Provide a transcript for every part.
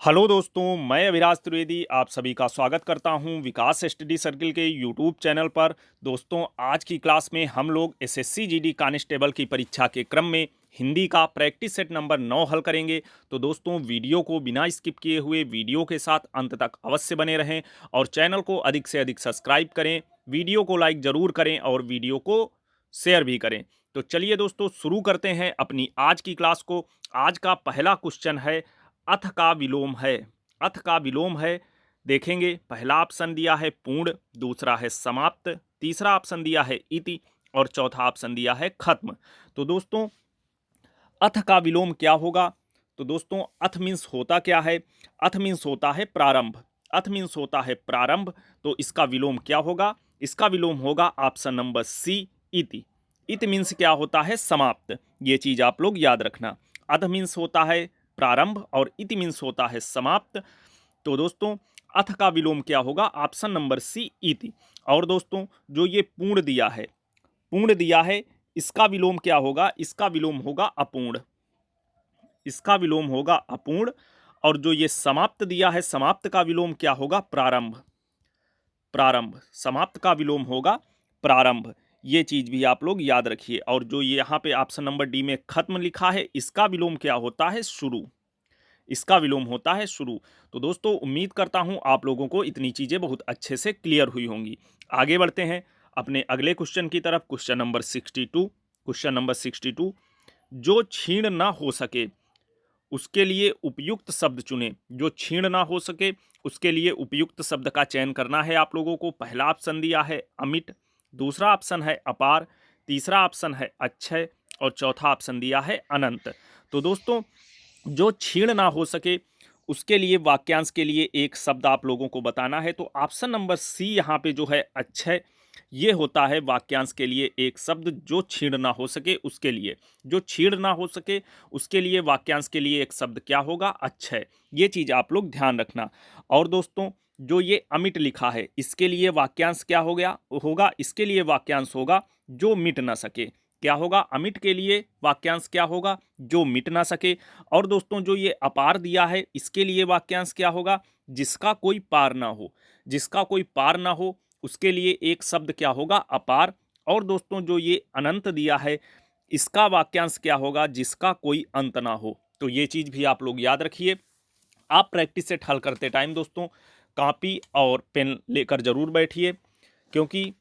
Hello दोस्तों, मैं अभिराज त्रिवेदी आप सभी का स्वागत करता हूं विकास स्टडी सर्किल के यूट्यूब चैनल पर। दोस्तों, आज की क्लास में हम लोग एसएससी जीडी कांस्टेबल की परीक्षा के क्रम में हिंदी का प्रैक्टिस सेट नंबर 9 हल करेंगे। तो दोस्तों, वीडियो को बिना स्किप किए हुए वीडियो के साथ अंत तक अवश्य बने रहें और चैनल को अधिक से अधिक सब्सक्राइब करें, वीडियो को लाइक ज़रूर करें और वीडियो को शेयर भी करें। तो चलिए दोस्तों, शुरू करते हैं अपनी आज की क्लास को। आज का पहला क्वेश्चन है, अथ का विलोम है। अथ का विलोम है, देखेंगे पहला ऑप्शन दिया है पूर्ण, दूसरा है समाप्त, तीसरा ऑप्शन दिया है इति और चौथा ऑप्शन दिया है खत्म। तो दोस्तों, अथ का विलोम क्या होगा? तो दोस्तों, अथ मीन्स होता क्या है? अथ मीन्स होता है प्रारंभ। अथ मीन्स होता है प्रारंभ। तो इसका विलोम क्या होगा? इसका विलोम होगा ऑप्शन नंबर सी, इति। इति मीन्स क्या होता है? समाप्त। ये चीज आप लोग याद रखना। अथ मीन्स होता है प्रारंभ और इति मीन्स होता है समाप्त। तो दोस्तों, अथ का विलोम क्या होगा? ऑप्शन नंबर सी, इति। और दोस्तों, जो ये पूर्ण दिया है, पूर्ण दिया है, इसका विलोम क्या होगा? इसका विलोम होगा अपूर्ण। इसका विलोम होगा अपूर्ण। और जो ये समाप्त दिया है, समाप्त का विलोम क्या होगा? प्रारंभ। प्रारंभ, समाप्त का विलोम होगा प्रारंभ। ये चीज भी आप लोग याद रखिए। और जो ये यहाँ पे ऑप्शन नंबर डी में खत्म लिखा है, इसका विलोम क्या होता है? शुरू। इसका विलोम होता है शुरू। तो दोस्तों, उम्मीद करता हूं आप लोगों को इतनी चीजें बहुत अच्छे से क्लियर हुई होंगी। आगे बढ़ते हैं अपने अगले क्वेश्चन की तरफ। Question number 62। क्वेश्चन नंबर 62, जो क्षीण ना हो सके उसके लिए उपयुक्त शब्द चुने। जो क्षीण ना हो सके उसके लिए उपयुक्त शब्द का चयन करना है आप लोगों को। पहला ऑप्शन दिया है अमिट, दूसरा ऑप्शन है अपार, तीसरा ऑप्शन है अक्षय और चौथा ऑप्शन दिया है अनंत। तो दोस्तों, जो क्षीण ना हो सके उसके लिए वाक्यांश के लिए एक शब्द आप लोगों को बताना है। तो ऑप्शन नंबर सी यहाँ पे जो है अक्षय, ये होता है वाक्यांश के लिए एक शब्द। जो क्षीण ना हो सके उसके लिए, जो क्षीण ना हो सके उसके लिए वाक्यांश के लिए एक शब्द क्या होगा? अक्षय। ये चीज आप लोग ध्यान रखना। और दोस्तों, जो ये अमिट लिखा है, इसके लिए वाक्यांश क्या हो गया होगा? इसके लिए वाक्यांश होगा जो मिट ना सके। क्या होगा? अमिट के लिए वाक्यांश क्या होगा? जो मिट ना सके। और दोस्तों, जो ये अपार दिया है, इसके लिए वाक्यांश क्या होगा? जिसका कोई पार ना हो। जिसका कोई पार ना हो उसके लिए एक शब्द क्या होगा? अपार। और दोस्तों, जो ये अनंत दिया है, इसका वाक्यांश क्या होगा? जिसका कोई अंत ना हो। तो ये चीज भी आप लोग याद रखिए। आप प्रैक्टिस सेट हल करते टाइम दोस्तों कॉपी और पेन लेकर जरूर बैठिए, क्योंकि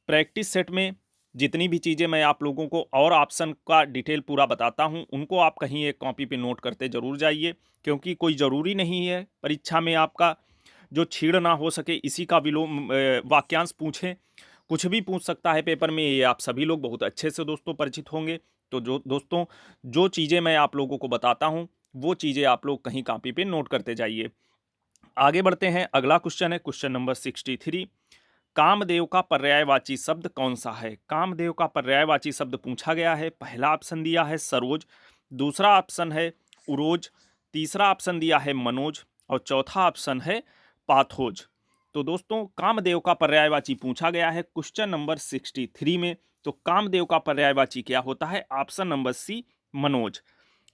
प्रैक्टिस सेट में जितनी भी चीज़ें मैं आप लोगों को और ऑप्शन का डिटेल पूरा बताता हूं, उनको आप कहीं एक कॉपी पे नोट करते जरूर जाइए। क्योंकि कोई ज़रूरी नहीं है परीक्षा में आपका जो छीड़ ना हो सके इसी का विलोम वाक्यांश पूछें। कुछ भी पूछ सकता है पेपर में, ये आप सभी लोग बहुत अच्छे से दोस्तों परिचित होंगे। तो जो दोस्तों, जो चीज़ें मैं आप लोगों को बताता हूँ वो चीज़ें आप लोग कहीं कॉपी पे नोट करते जाइए। आगे बढ़ते हैं। अगला क्वेश्चन है क्वेश्चन नंबर 63। कामदेव का पर्यायवाची शब्द कौन सा है? कामदेव का पर्यायवाची शब्द पूछा गया है। पहला ऑप्शन दिया है सरोज, दूसरा ऑप्शन है उरोज, तीसरा ऑप्शन दिया है मनोज और चौथा ऑप्शन है पाथोज। तो दोस्तों, कामदेव का पर्यायवाची पूछा गया है क्वेश्चन नंबर 63 में। तो कामदेव का पर्यायवाची क्या होता है? Option number C, Manoj.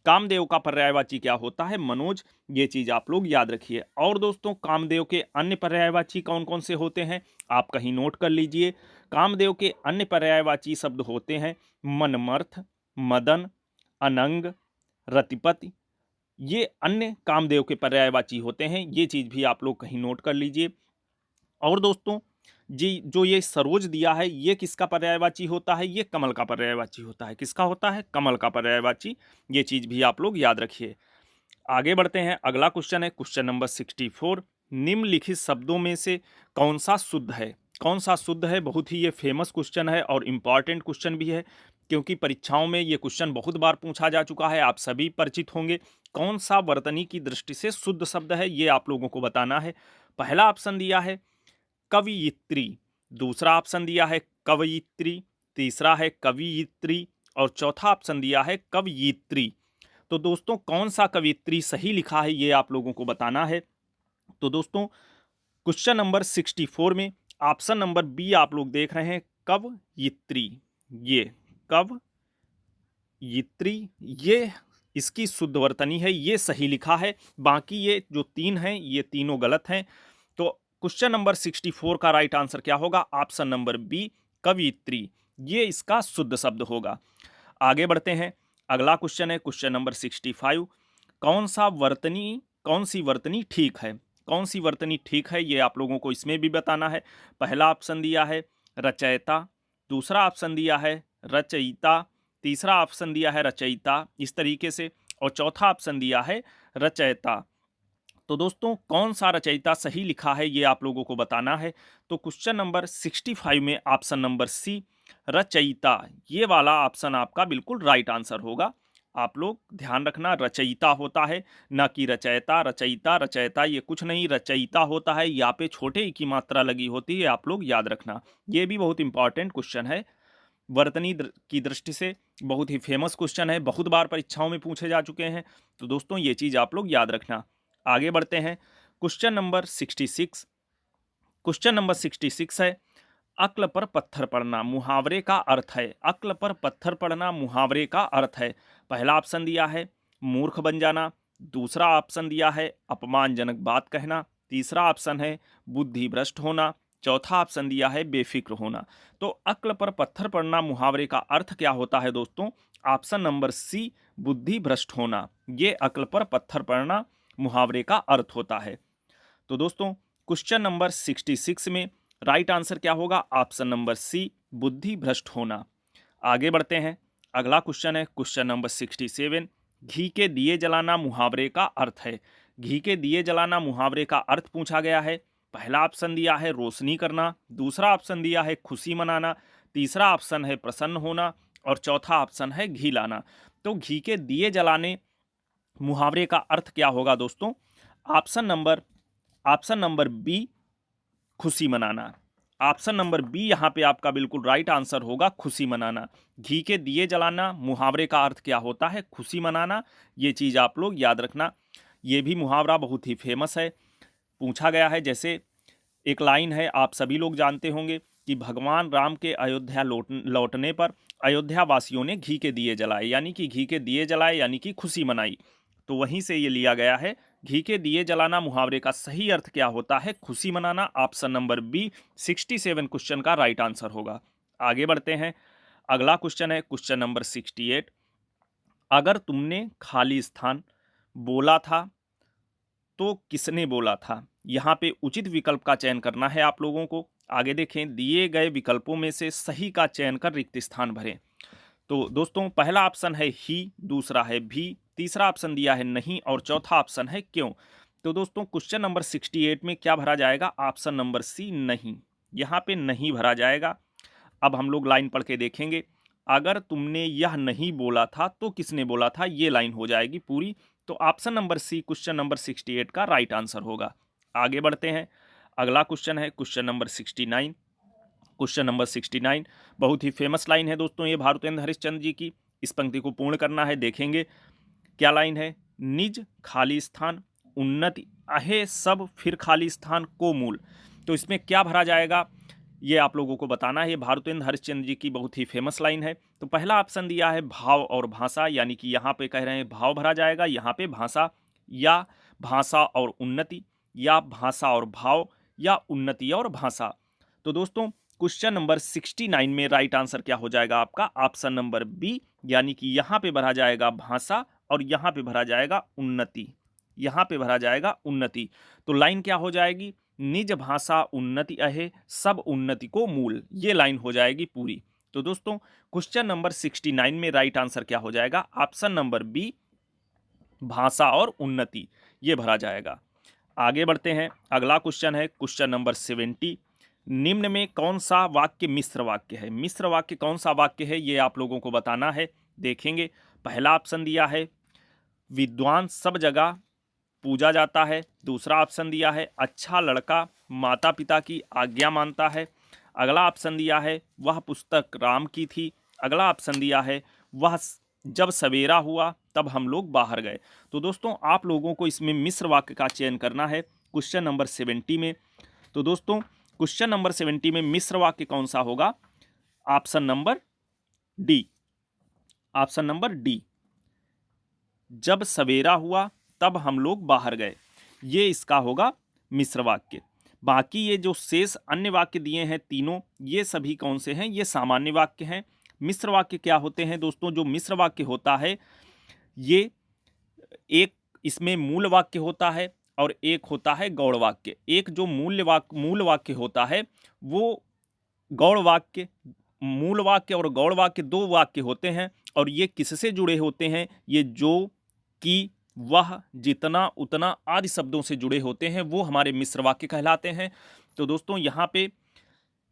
Kamdev का पर्यायवाची क्या होता है? मनोज। ये चीज आप लोग याद रखिए। और दोस्तों, कामदेव के अन्य पर्यायवाची कौन कौन से होते हैं आप कहीं नोट कर लीजिए। कामदेव के अन्य पर्यायवाची शब्द होते हैं मनमर्थ, मदन, अनंग, रतिपति। ये अन्य कामदेव के पर्यायवाची होते हैं। ये चीज भी आप लोग कहीं नोट कर लीजिए। और दोस्तों, जी जो ये सरोज दिया है, ये किसका पर्यायवाची होता है? ये कमल का पर्यायवाची होता है। किसका होता है? कमल का पर्यायवाची। ये चीज भी आप लोग याद रखिए। आगे बढ़ते हैं। अगला क्वेश्चन है क्वेश्चन नंबर 64। निम्नलिखित शब्दों में से कौन सा शुद्ध है? कौन सा शुद्ध है? बहुत ही ये फेमस क्वेश्चन है और इम्पॉर्टेंट क्वेश्चन भी है, क्योंकि परीक्षाओं में ये क्वेश्चन बहुत बार पूछा जा चुका है। आप सभी परिचित होंगे। कौन सा वर्तनी की दृष्टि से शुद्ध शब्द है, ये आप लोगों को बताना है। पहला ऑप्शन दिया है कवियित्री, दूसरा ऑप्शन दिया है कवयित्री, तीसरा है कवियित्री और चौथा ऑप्शन दिया है कवयित्री। तो दोस्तों, कौन सा कवियित्री सही लिखा है ये आप लोगों को बताना है। तो दोस्तों, क्वेश्चन नंबर 64 में ऑप्शन नंबर बी आप लोग देख रहे हैं, कवयित्री। ये कवयित्री, ये इसकी शुद्ध वर्तनी है, ये सही लिखा है। बाकी ये जो 3 हैं ये तीनों गलत हैं। तो क्वेश्चन नंबर 64 का राइट आंसर क्या होगा? ऑप्शन नंबर बी, कवियत्री, ये इसका शुद्ध शब्द होगा। आगे बढ़ते हैं। अगला क्वेश्चन है क्वेश्चन नंबर 65। कौन सी वर्तनी ठीक है? कौन सी वर्तनी ठीक है ये आप लोगों को इसमें भी बताना है। पहला ऑप्शन दिया है रचयिता, दूसरा ऑप्शन दिया है रचयिता, तीसरा ऑप्शन दिया है रचयिता, इस तरीके से, और चौथा ऑप्शन दिया है रचयिता। तो दोस्तों कौन सा रचयिता सही लिखा है ये आप लोगों को बताना है। तो क्वेश्चन नंबर 65 में ऑप्शन नंबर सी, रचयिता, ये वाला ऑप्शन आपका बिल्कुल राइट आंसर होगा। आप लोग ध्यान रखना, रचयिता होता है, ना कि रचयिता। रचयिता रचयिता ये कुछ नहीं, रचयिता होता है, यहाँ पे छोटे ई की मात्रा लगी होती है, आप लोग याद रखना। ये भी बहुत इंपॉर्टेंट क्वेश्चन है, वर्तनी की दृष्टि से बहुत ही फेमस क्वेश्चन है, बहुत बार परीक्षाओं में पूछे जा चुके हैं। तो दोस्तों ये चीज़ आप लोग याद रखना। आगे बढ़ते हैं। Question number 66। क्वेश्चन नंबर 66 है, अक्ल पर पत्थर पड़ना मुहावरे का अर्थ है। अक्ल पर पत्थर पड़ना मुहावरे का अर्थ है। पहला ऑप्शन दिया है मूर्ख बन जाना, दूसरा ऑप्शन दिया है अपमानजनक बात कहना, तीसरा ऑप्शन है बुद्धि भ्रष्ट होना, चौथा ऑप्शन दिया है बेफिक्र होना। तो अक्ल पर पत्थर पड़ना मुहावरे का अर्थ क्या होता है दोस्तों? ऑप्शन नंबर सी, बुद्धि भ्रष्ट होना, ये अक्ल पर पत्थर पड़ना मुहावरे का अर्थ होता है। तो दोस्तों क्वेश्चन नंबर 66 में राइट आंसर क्या होगा? ऑप्शन नंबर सी, बुद्धि भ्रष्ट होना। आगे बढ़ते हैं। अगला क्वेश्चन है क्वेश्चन नंबर 67। घी के दिए जलाना मुहावरे का अर्थ है। घी के दिए जलाना मुहावरे का अर्थ पूछा गया है। पहला ऑप्शन दिया है रोशनी करना, दूसरा ऑप्शन दिया है खुशी मनाना, तीसरा ऑप्शन है प्रसन्न होना, और चौथा ऑप्शन है घी लाना। तो घी के दिए जलाने मुहावरे का अर्थ क्या होगा दोस्तों? ऑप्शन नंबर बी, खुशी मनाना। ऑप्शन नंबर बी यहाँ पे आपका बिल्कुल राइट आंसर होगा, खुशी मनाना। घी के दिए जलाना मुहावरे का अर्थ क्या होता है? खुशी मनाना। ये चीज़ आप लोग याद रखना। ये भी मुहावरा बहुत ही फेमस है, पूछा गया है। जैसे एक लाइन है, आप सभी लोग जानते होंगे कि भगवान राम के अयोध्या लौटने पर अयोध्या वासियों ने घी के दिए जलाए, यानी कि घी के दिए जलाए यानी कि खुशी मनाई। तो वहीं से ये लिया गया है। घी के दिए जलाना मुहावरे का सही अर्थ क्या होता है? खुशी मनाना। ऑप्शन नंबर बी 67 क्वेश्चन का राइट आंसर होगा। आगे बढ़ते हैं। अगला क्वेश्चन है क्वेश्चन नंबर 68। अगर तुमने खाली स्थान बोला था तो किसने बोला था? यहाँ पे उचित विकल्प का चयन करना है आप लोगों को। आगे देखें, दिए गए विकल्पों में से सही का चयन कर रिक्त स्थान भरें। तो दोस्तों पहला ऑप्शन है ही, दूसरा है भी, तीसरा ऑप्शन दिया है नहीं, और चौथा ऑप्शन है क्यों। तो दोस्तों क्वेश्चन नंबर 68 में क्या भरा जाएगा? ऑप्शन नंबर सी, नहीं। यहाँ पे नहीं भरा जाएगा। अब हम लोग लाइन पढ़ के देखेंगे। अगर तुमने यह नहीं बोला था तो किसने बोला था, ये लाइन हो जाएगी पूरी। तो option number C question number 68 का राइट आंसर होगा। आगे बढ़ते हैं। अगला क्वेश्चन है क्वेश्चन नंबर 69। क्वेश्चन नंबर 69 बहुत ही फेमस लाइन है दोस्तों, ये भारतेंद्र हरिश्चंद्र जी की। इस पंक्ति को पूर्ण करना है, देखेंगे क्या लाइन है। निज खाली स्थान उन्नति अहे सब फिर खाली स्थान को मूल। तो इसमें क्या भरा जाएगा ये आप लोगों को बताना है। ये भारतेंद्र हरिश्चंद्र जी की बहुत ही फेमस लाइन है। तो पहला ऑप्शन दिया है भाव और भाषा, यानी कि यहाँ पे कह रहे हैं भाव भरा जाएगा, यहाँ पे भाषा, या भाषा और उन्नति, या भाषा और भाव, या उन्नति और भाषा। तो दोस्तों क्वेश्चन नंबर 69 में राइट आंसर क्या हो जाएगा आपका? ऑप्शन नंबर बी, यानी कि यहाँ पे भरा जाएगा भाषा और यहाँ पे भरा जाएगा उन्नति। यहाँ पे भरा जाएगा उन्नति। तो लाइन क्या हो जाएगी? निज भाषा उन्नति अहे सब उन्नति को मूल, ये लाइन हो जाएगी पूरी। तो दोस्तों क्वेश्चन नंबर 69 में राइट आंसर क्या हो जाएगा? ऑप्शन नंबर बी, भाषा और उन्नति, ये भरा जाएगा। आगे बढ़ते हैं। अगला क्वेश्चन है क्वेश्चन नंबर 70। निम्न में कौन सा वाक्य मिश्र वाक्य है? मिश्र वाक्य कौन सा वाक्य है ये आप लोगों को बताना है, देखेंगे। पहला ऑप्शन दिया है विद्वान सब जगह पूजा जाता है, दूसरा ऑप्शन दिया है अच्छा लड़का माता पिता की आज्ञा मानता है, अगला ऑप्शन दिया है वह पुस्तक राम की थी, अगला ऑप्शन दिया है वह जब सवेरा हुआ तब हम लोग बाहर गए। तो दोस्तों आप लोगों को इसमें मिश्र वाक्य का चयन करना है क्वेश्चन नंबर 70 में। तो दोस्तों क्वेश्चन नंबर 70 में मिश्र वाक्य कौन सा होगा? Option number D. Option number D. जब सवेरा हुआ तब हम लोग बाहर गए, ये इसका होगा मिश्र वाक्य। बाकी ये जो शेष अन्य वाक्य दिए हैं तीनों, ये सभी कौन से हैं? ये सामान्य वाक्य हैं। मिश्र वाक्य क्या होते हैं दोस्तों? जो मिश्र वाक्य होता है ये एक इसमें मूल वाक्य होता है और एक होता है गौड़ वाक्य। एक जो मूल वाक्य होता है वो गौड़ वाक्य, मूल वाक्य और गौड़ वाक्य दो वाक्य होते हैं और ये किससे जुड़े होते हैं? ये जो, कि, वह, जितना, उतना आदि शब्दों से जुड़े होते हैं, वो हमारे मिश्र वाक्य कहलाते हैं। तो दोस्तों यहाँ पे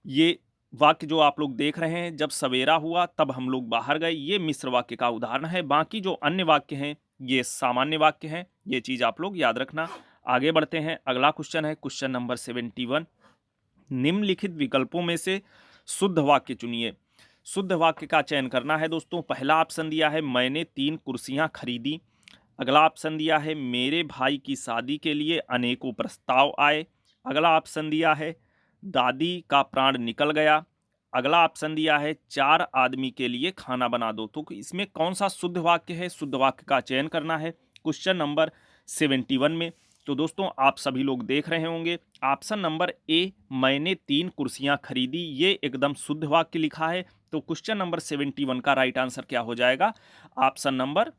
ये वाक्य जो आप लोग देख रहे हैं, जब सवेरा हुआ तब हम लोग बाहर गए, ये मिश्र वाक्य का उदाहरण है। बाकी जो अन्य वाक्य हैं ये सामान्य वाक्य हैं, ये चीज़ आप लोग याद रखना। आगे बढ़ते हैं, अगला क्वेश्चन है क्वेश्चन नंबर 71। निम्नलिखित विकल्पों में से शुद्ध वाक्य चुनिए। शुद्ध वाक्य का चयन करना है दोस्तों। पहला ऑप्शन दिया है मैंने 3 कुर्सियां खरीदी। अगला ऑप्शन दिया है मेरे भाई की शादी के लिए अनेकों प्रस्ताव आए। अगला ऑप्शन दिया है दादी का प्राण निकल गया। अगला ऑप्शन दिया है 4 आदमी के लिए खाना बना दो। तो इसमें कौन सा शुद्ध वाक्य है? शुद्ध वाक्य का चयन करना है क्वेश्चन नंबर 71 में। तो दोस्तों आप सभी लोग देख रहे होंगे ऑप्शन नंबर ए, मैंने 3 कुर्सियां खरीदी, ये एकदम शुद्ध वाक्य लिखा है। तो क्वेश्चन नंबर 71 का राइट आंसर क्या हो जाएगा? ऑप्शन नंबर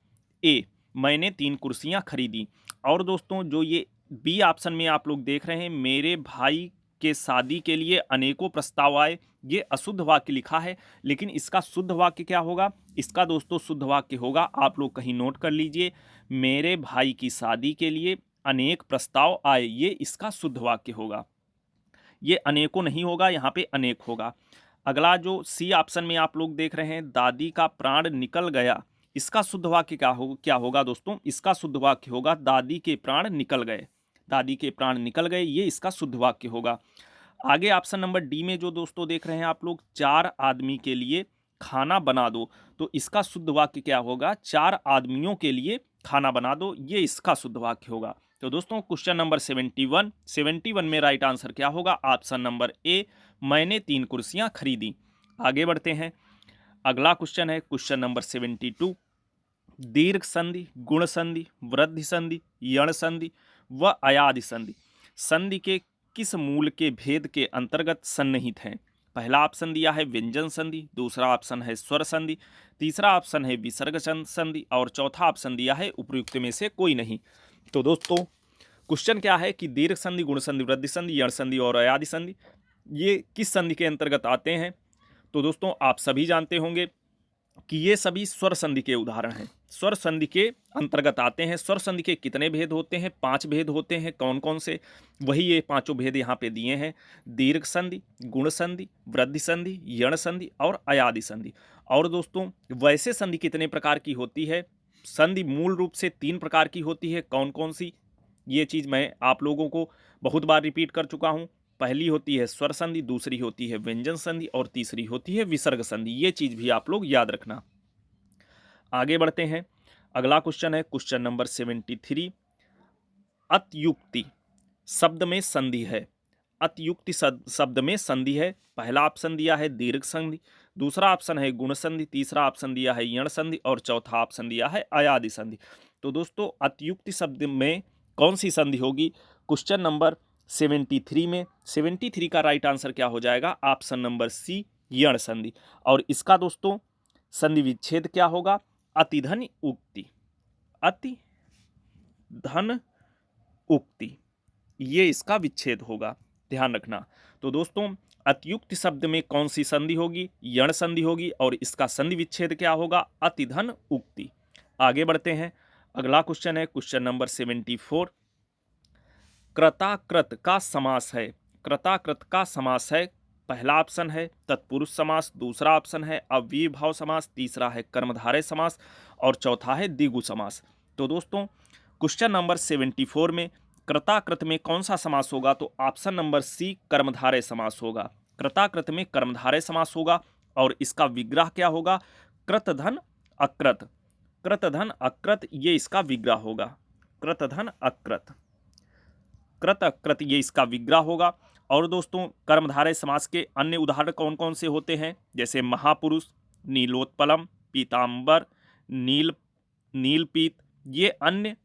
ए, मैंने 3 कुर्सियां खरीदी। और दोस्तों जो ये बी ऑप्शन में आप लोग देख रहे हैं, मेरे भाई के शादी के लिए अनेकों प्रस्ताव आए, ये अशुद्ध वाक्य लिखा है। लेकिन इसका शुद्ध वाक्य क्या होगा? इसका दोस्तों शुद्ध वाक्य होगा, आप लोग कहीं नोट कर लीजिए, मेरे भाई की शादी के लिए अनेक प्रस्ताव आए, ये इसका शुद्ध वाक्य होगा। ये अनेकों नहीं होगा, यहाँ पे अनेक होगा। अगला जो सी ऑप्शन में आप लोग देख रहे हैं, दादी का प्राण निकल गया, इसका शुद्ध वाक्य क्या होगा दोस्तों? इसका शुद्ध वाक्य होगा दादी के प्राण निकल गए। दादी के प्राण निकल गए, ये इसका शुद्ध वाक्य होगा। आगे ऑप्शन नंबर डी में जो दोस्तों देख रहे हैं आप लोग, 4 आदमी के लिए खाना बना दो, तो इसका शुद्ध वाक्य क्या होगा? 4 आदमियों के लिए खाना बना दो, ये इसका शुद्ध वाक्य होगा। तो दोस्तों क्वेश्चन नंबर 71 में राइट आंसर क्या होगा? ऑप्शन नंबर ए, मैंने 3 कुर्सियां खरीदी। आगे बढ़ते हैं, अगला क्वेश्चन है क्वेश्चन नंबर 72। दीर्घ संधि, गुण संधि, वृद्धि संधि, यण संधि व अयादि संधि संधि के किस मूल के भेद के अंतर्गत सन्निहित हैं? पहला ऑप्शन दिया है व्यंजन संधि, दूसरा ऑप्शन है स्वर संधि, तीसरा ऑप्शन है विसर्ग संधि और चौथा ऑप्शन दिया है उपयुक्त में से कोई नहीं। तो दोस्तों क्वेश्चन क्या है कि दीर्घ संधि, गुण संधि, वृद्धि संधि, यण संधि और अयादि संधि ये किस संधि के अंतर्गत आते हैं? तो दोस्तों आप सभी जानते होंगे कि ये सभी स्वर संधि के उदाहरण हैं, स्वर संधि के अंतर्गत आते हैं। स्वर संधि के कितने भेद होते हैं? 5 भेद होते हैं। कौन कौन से? वही ये पांचों भेद यहाँ पे दिए हैं, दीर्घ संधि, गुण संधि, वृद्धि संधि, यण संधि और अयादि संधि। और दोस्तों वैसे संधि कितने प्रकार की होती है? संधि मूल रूप से 3 प्रकार की होती है। कौन कौन सी? ये चीज़ मैं आप लोगों को बहुत बार रिपीट कर चुका हूँ। पहली होती है स्वर संधि, दूसरी होती है व्यंजन संधि और तीसरी होती है विसर्ग संधि। ये चीज़ भी आप लोग याद रखना। आगे बढ़ते हैं, अगला क्वेश्चन है क्वेश्चन नंबर 73। अत्युक्ति शब्द में संधि है। अत्युक्ति शब्द में संधि है। पहला ऑप्शन दिया है दीर्घ संधि, दूसरा ऑप्शन है गुण संधि, तीसरा ऑप्शन दिया है यण संधि और चौथा ऑप्शन दिया है अयादि संधि। तो दोस्तों अत्युक्ति शब्द में कौन सी संधि होगी? क्वेश्चन नंबर 73 में 73 का राइट आंसर क्या हो जाएगा? ऑप्शन नंबर सी, यण संधि। और इसका दोस्तों संधि विच्छेद क्या होगा? अतिधन उक्ति। अति धन उक्ति, ये इसका विच्छेद होगा, ध्यान रखना। तो दोस्तों अत्युक्त शब्द में कौन सी संधि होगी? यण संधि होगी और इसका संधि विच्छेद क्या होगा? अतिधन उक्ति। आगे बढ़ते हैं, अगला क्वेश्चन है क्वेश्चन नंबर 74। कृताकृत का समास है। कृताकृत का समास है। पहला ऑप्शन है तत्पुरुष समास, दूसरा ऑप्शन है अव्ययीभाव समास, तीसरा है कर्मधारय समास और चौथा है द्विगु समास। तो दोस्तों क्वेश्चन नंबर 74 में कृताकृत में कौन सा समास होगा? तो ऑप्शन नंबर सी, कर्मधारय समास होगा। कृताकृत में कर्मधारय समास होगा और इसका विग्रह क्या होगा? कृतधन अकृत। कृतधन अकृत, ये इसका विग्रह होगा। कृतधन अकृत, कृत अकृत, ये इसका विग्रह होगा। और दोस्तों कर्मधारय समास के अन्य उदाहरण कौन कौन से होते हैं? जैसे महापुरुष, नीलोत्पलम, पीताम्बर, नीलपीत, ये अन्य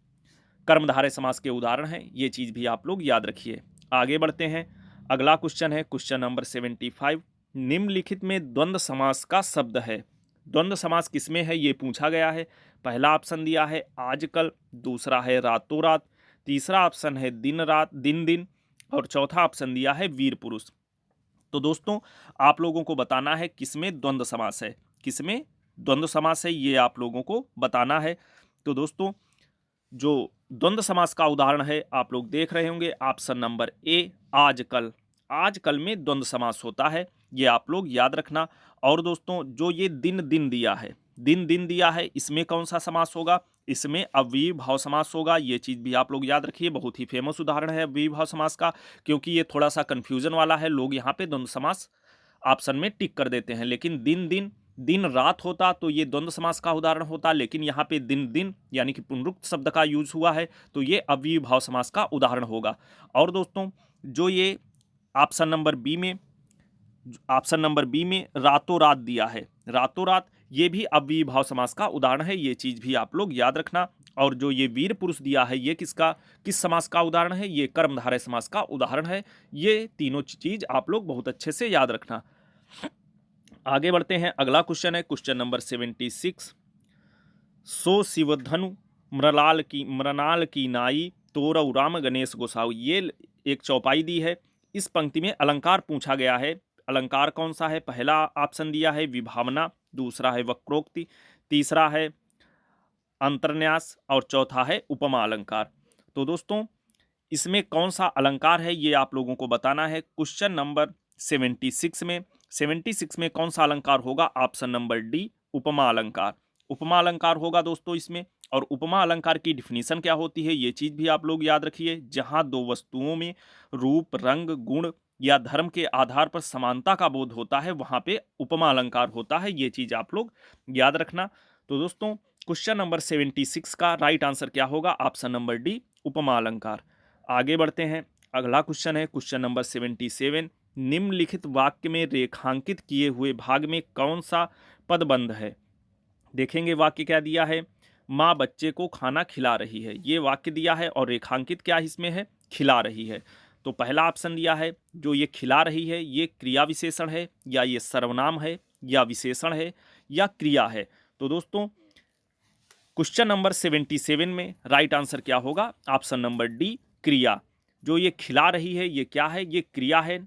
कर्मधारय समास के उदाहरण हैं, ये चीज़ भी आप लोग याद रखिए। आगे बढ़ते हैं, अगला क्वेश्चन है क्वेश्चन नंबर 75। निम्नलिखित में द्वंद्व समास का शब्द है। द्वंद्व समास किसमें है ये पूछा गया है। पहला ऑप्शन दिया है आजकल, दूसरा है रातों रात, तीसरा ऑप्शन है दिन रात दिन दिन, और चौथा ऑप्शन दिया है वीर पुरुष। तो दोस्तों आप लोगों को बताना है किसमें द्वंद्व समास है, किसमें द्वंद्व समास है, ये आप लोगों को बताना है। तो दोस्तों जो द्वंद्व समास का उदाहरण है आप लोग देख रहे होंगे, ऑप्शन नंबर ए आजकल। आजकल में द्वंद्व समास होता है, ये आप लोग याद रखना। और दोस्तों जो ये दिन दिन दिया है, दिन दिन दिया है, इसमें कौन सा समास होगा, इसमें अव्ययी भाव समास होगा। ये चीज़ भी आप लोग याद रखिए, बहुत ही फेमस उदाहरण है अव्ययी भाव समास का, क्योंकि ये थोड़ा सा कन्फ्यूजन वाला है। लोग यहाँ पे द्वंद्व समास ऑप्शन में टिक कर देते हैं, लेकिन दिन दिन दिन रात होता तो ये द्वंद्व समास का उदाहरण होता, लेकिन यहाँ पे दिन दिन यानी कि पुनरुक्त शब्द का यूज हुआ है तो ये अव्ययी भाव समास का उदाहरण होगा। और दोस्तों जो ये ऑप्शन नंबर बी में रातों रात दिया है, रातों रात, ये भी अव्ययी भाव समास का उदाहरण है, ये चीज भी आप लोग याद रखना। और जो ये वीर पुरुष दिया है ये किस समास का उदाहरण है, ये कर्मधारय समास का उदाहरण है। ये तीनों चीज आप लोग बहुत अच्छे से याद रखना। आगे बढ़ते हैं, अगला क्वेश्चन है क्वेश्चन नंबर 76। सो शिवधनु मृणाल की नाई तोरऊ राम गणेश गोसाऊ। ये एक चौपाई दी है, इस पंक्ति में अलंकार पूछा गया है। अलंकार कौन सा है, पहला ऑप्शन दिया है विभावना, दूसरा है वक्रोक्ति, तीसरा है अंतर्न्यास और चौथा है उपमा अलंकार। तो दोस्तों इसमें कौन सा अलंकार है ये आप लोगों को बताना है। क्वेश्चन नंबर 76 में कौन सा अलंकार होगा, ऑप्शन नंबर डी उपमा अलंकार। उपमा अलंकार होगा दोस्तों इसमें। और उपमा अलंकार की डिफिनीशन क्या होती है ये चीज भी आप लोग याद रखिए। जहां दो वस्तुओं में रूप रंग गुण या धर्म के आधार पर समानता का बोध होता है वहां पे उपमा अलंकार होता है, ये चीज आप लोग याद रखना। तो दोस्तों क्वेश्चन नंबर 76 का राइट आंसर क्या होगा, ऑप्शन नंबर डी उपमा अलंकार। आगे बढ़ते हैं, अगला क्वेश्चन है क्वेश्चन नंबर 77। निम्नलिखित वाक्य में रेखांकित किए हुए भाग में कौन सा पदबंध है। देखेंगे वाक्य क्या दिया है, माँ बच्चे को खाना खिला रही है, ये वाक्य दिया है और रेखांकित क्या इसमें है, खिला रही है। तो पहला ऑप्शन दिया है जो ये खिला रही है ये क्रिया विशेषण है या ये सर्वनाम है या विशेषण है या क्रिया है। तो दोस्तों क्वेश्चन नंबर 77 में राइट आंसर क्या होगा, ऑप्शन नंबर डी क्रिया। जो ये खिला रही है ये क्या है, ये क्रिया है।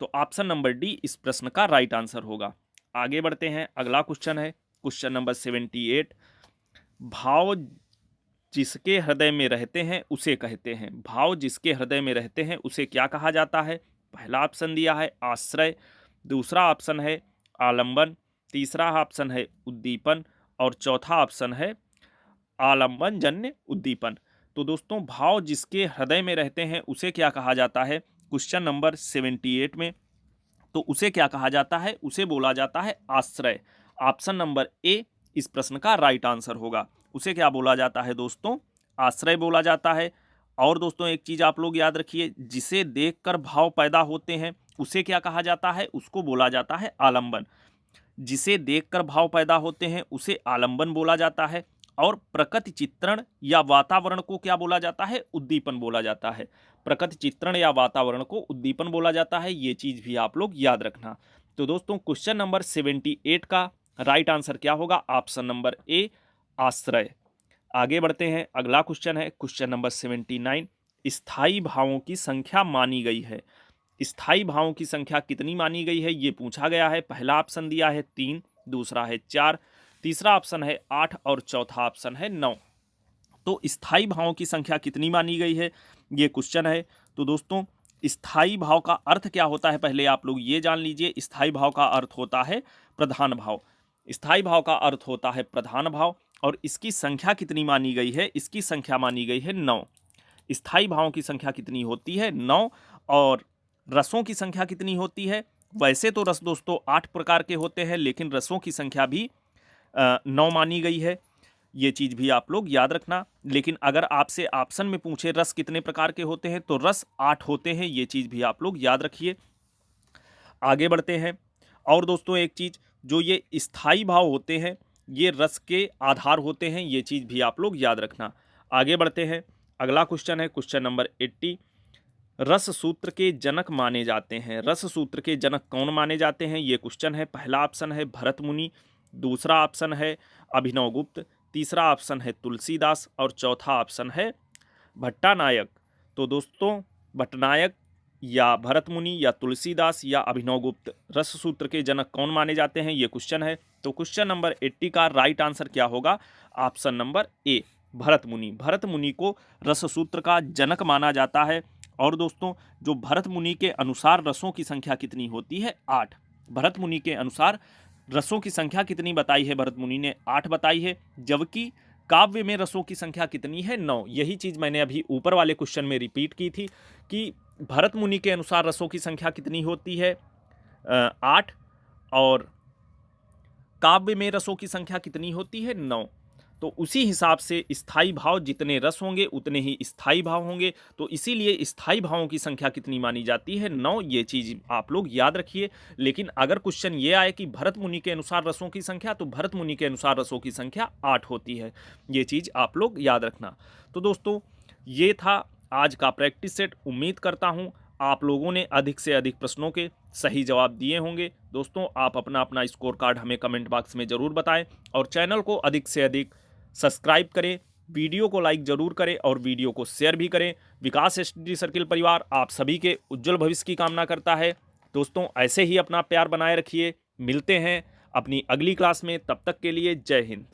तो ऑप्शन नंबर डी इस प्रश्न का राइट आंसर होगा। आगे बढ़ते हैं, अगला क्वेश्चन है क्वेश्चन नंबर 78। भाव जिसके हृदय में रहते हैं उसे कहते हैं। भाव जिसके हृदय में रहते हैं उसे क्या कहा जाता है। पहला ऑप्शन दिया है आश्रय, दूसरा ऑप्शन है आलंबन, तीसरा ऑप्शन है उद्दीपन और चौथा ऑप्शन है आलंबन जन्य उद्दीपन। तो दोस्तों भाव जिसके हृदय में रहते हैं उसे क्या कहा जाता है, क्वेश्चन नंबर 78 में तो उसे क्या कहा जाता है, उसे बोला जाता है आश्रय। ऑप्शन नंबर ए इस प्रश्न का राइट आंसर होगा। उसे क्या बोला जाता है दोस्तों, आश्रय बोला जाता है। और दोस्तों एक चीज आप लोग याद रखिए, जिसे देखकर भाव पैदा होते हैं उसे क्या कहा जाता है, उसको बोला जाता है आलंबन। जिसे देखकर भाव पैदा होते हैं उसे आलंबन बोला जाता है। और प्रकृति चित्रण या वातावरण को क्या बोला जाता है, उद्दीपन बोला जाता है। प्रकृति चित्रण या वातावरण को उद्दीपन बोला जाता है, ये चीज भी आप लोग याद रखना। तो दोस्तों क्वेश्चन नंबर 78 का राइट आंसर क्या होगा, ऑप्शन नंबर ए आश्रय। आगे बढ़ते हैं, अगला क्वेश्चन है क्वेश्चन नंबर 79। स्थायी भावों की संख्या मानी गई है। स्थायी भावों की संख्या कितनी मानी गई है ये पूछा गया है। पहला ऑप्शन दिया है 3, दूसरा है 4, तीसरा ऑप्शन है 8 और चौथा ऑप्शन है 9। तो स्थायी भावों की संख्या कितनी मानी गई है ये क्वेश्चन है। तो दोस्तों स्थायी भाव का अर्थ क्या होता है पहले आप लोग ये जान लीजिए। स्थायी भाव का अर्थ होता है प्रधान भाव। स्थायी भाव का अर्थ होता है प्रधान भाव और इसकी संख्या कितनी मानी गई है, इसकी संख्या मानी गई है 9। स्थायी भावों की संख्या कितनी होती है 9। और रसों की संख्या कितनी होती है, वैसे तो रस दोस्तों 8 प्रकार के होते हैं लेकिन रसों की संख्या भी 9 मानी गई है, ये चीज भी आप लोग याद रखना। लेकिन अगर आपसे ऑप्शन में पूछे रस कितने प्रकार के होते हैं तो रस 8 होते हैं, ये चीज भी आप लोग याद रखिए। आगे बढ़ते हैं। और दोस्तों एक चीज, जो ये स्थायी भाव होते हैं ये रस के आधार होते हैं, ये चीज़ भी आप लोग याद रखना। आगे बढ़ते हैं, अगला क्वेश्चन है क्वेश्चन नंबर 80। रस सूत्र के जनक माने जाते हैं। रस सूत्र के जनक कौन माने जाते हैं, ये क्वेश्चन है। पहला ऑप्शन है भरत मुनि, दूसरा ऑप्शन है अभिनव गुप्त, तीसरा ऑप्शन है तुलसीदास और चौथा ऑप्शन है भट्टानायक। तो दोस्तों भट्टनायक या भरत मुनि या तुलसीदास या अभिनव गुप्त रस सूत्र के जनक कौन माने जाते हैं, ये क्वेश्चन है। तो क्वेश्चन नंबर 80 का राइट आंसर क्या होगा, ऑप्शन नंबर ए भरत मुनि। भरत मुनि को रस सूत्र का जनक माना जाता है। और दोस्तों जो भरत मुनि के अनुसार रसों की संख्या कितनी होती है, 8। भरत मुनि के अनुसार रसों की संख्या कितनी बताई है, भरत मुनि ने 8 बताई है, जबकि काव्य में रसों की संख्या कितनी है, 9। यही चीज़ मैंने अभी ऊपर वाले क्वेश्चन में रिपीट की थी कि भरत मुनि के अनुसार रसों की संख्या कितनी होती है, 8, और काव्य में रसों की संख्या कितनी होती है, 9। तो उसी हिसाब से स्थायी भाव जितने रस होंगे उतने ही स्थायी भाव होंगे, तो इसीलिए स्थायी भावों की संख्या कितनी मानी जाती है, 9। ये चीज़ आप लोग याद रखिए। लेकिन अगर क्वेश्चन ये आए कि भरत मुनि के अनुसार रसों की संख्या, तो भरत मुनि के अनुसार रसों की संख्या 8 होती है। ये चीज़ आप लोग याद रखना। तो दोस्तों ये था आज का प्रैक्टिस सेट। उम्मीद करता हूँ आप लोगों ने अधिक से अधिक प्रश्नों के सही जवाब दिए होंगे। दोस्तों आप अपना अपना स्कोर कार्ड हमें कमेंट बॉक्स में ज़रूर बताएं और चैनल को अधिक से अधिक सब्सक्राइब करें, वीडियो को लाइक ज़रूर करें और वीडियो को शेयर भी करें। विकास स्टडी सर्किल परिवार आप सभी के उज्जवल भविष्य की कामना करता है। दोस्तों ऐसे ही अपना प्यार बनाए रखिए। मिलते हैं अपनी अगली क्लास में, तब तक के लिए जय हिंद।